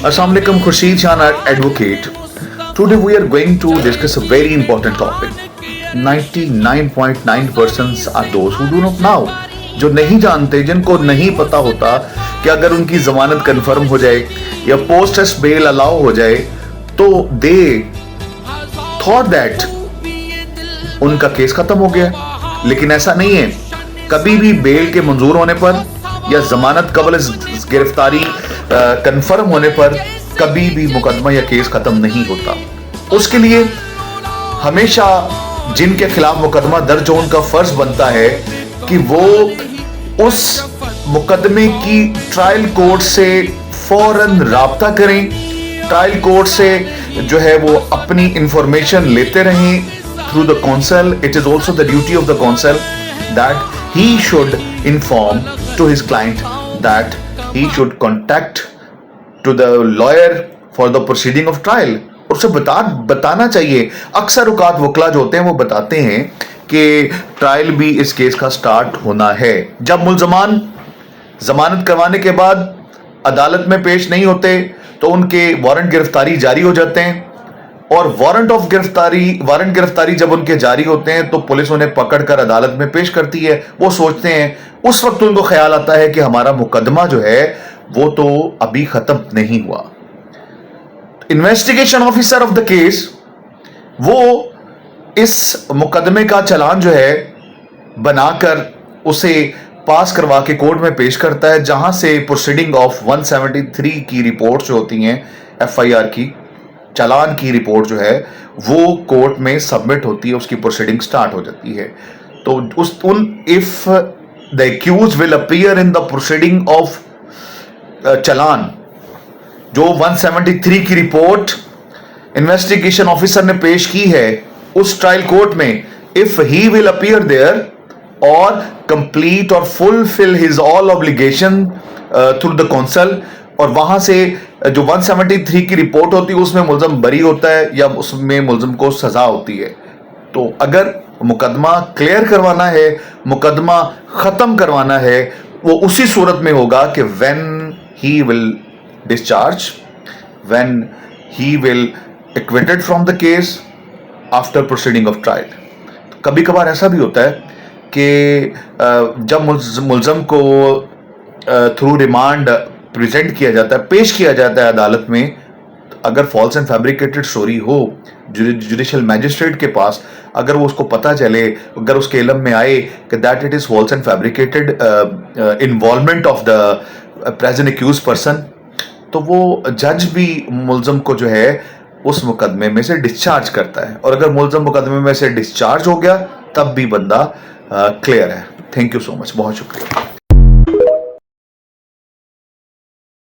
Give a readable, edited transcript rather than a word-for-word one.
Assalamu alaikum, Khurshid Khan, advocate. Today we are going to discuss a very important topic. 99.9% are those who do not know. जो नहीं जानते, जिनको नहीं पता होता कि अगर उनकी जमानत कंफर्म हो जाए या पोस्ट टेस्ट बेल अलाउ हो जाए तो दे थॉट दैट उनका केस खत्म हो गया, लेकिन ऐसा नहीं है. कभी भी बेल के मंजूर होने पर या जमानत कबल गिरफ्तारी कंफर्म होने पर कभी भी मुकदमा या केस खत्म नहीं होता. उसके लिए हमेशा जिनके खिलाफ मुकदमा दर्ज हो उनका फर्ज बनता है कि वो उस मुकदमे की ट्रायल कोर्ट से फौरन राब्ता करें, ट्रायल कोर्ट से जो है वो अपनी इंफॉर्मेशन लेते रहें through the council. It is also the duty of the council that he should inform to his client that he should contact to the lawyer for the proceeding of trial. और उसे बताना चाहिए. अक्सर औकात वकला जो होते हैं वो बताते हैं कि ट्रायल भी इस केस का स्टार्ट होना है. जब मुल्ज़मान जमानत करवाने के बाद अदालत में पेश नहीं होते तो उनके वारंट गिरफ्तारी जारी हो जाते हैं, और वारंट गिरफ्तारी जब उनके जारी होते हैं तो पुलिस उन्हें पकड़कर अदालत में पेश करती है. वो सोचते हैं, उस वक्त उनको ख्याल आता है कि हमारा मुकदमा जो है वो तो अभी खत्म नहीं हुआ. Investigation officer of the case वो इस मुकदमे का चालान जो है बनाकर उसे पास करवा के कोर्ट में पेश करता है, जहां से प्रोसीडिंग ऑफ 173 की रिपोर्ट जो होती हैं, FIR की चालान की रिपोर्ट जो है वो कोर्ट में सबमिट होती है, उसकी प्रोसीडिंग स्टार्ट हो जाती है. तो if the accused will appear in the proceeding of challan, जो 173 की रिपोर्ट इन्वेस्टिगेशन ऑफिसर ने पेश की है उस ट्रायल कोर्ट में, if he will appear there और कंप्लीट और fulfil his all obligation through the council, और वहां से जो 173 की रिपोर्ट होती है उसमें मुल्ज़म बरी होता है या उसमें मुल्ज़म को सजा होती है. तो अगर मुकदमा क्लियर करवाना है, मुकदमा खत्म करवाना है, वो उसी सूरत में होगा कि when he will discharge, when he will acquitted from the case after proceeding of trial. कभी कभार ऐसा भी होता है कि जब मुल्ज़म को थ्रू रिमांड प्रेजेंट किया जाता है, पेश किया जाता है अदालत में, अगर फॉल्स एंड फैब्रिकेटेड स्टोरी हो जुडिशियल मैजिस्ट्रेट के पास, अगर वो उसको पता चले, अगर उसके इल्म में आए कि that it is false and fabricated involvement of the present accused person, तो वो जज भी मुल्ज़म को जो है उस मुकदमे में से डिस्चार्ज करता है. और अगर मुल्ज़म मुकदमे में से डिस्चार्ज हो गया तब भी बंदा क्लियर है. थैंक यू सो मच, बहुत शुक्रिया.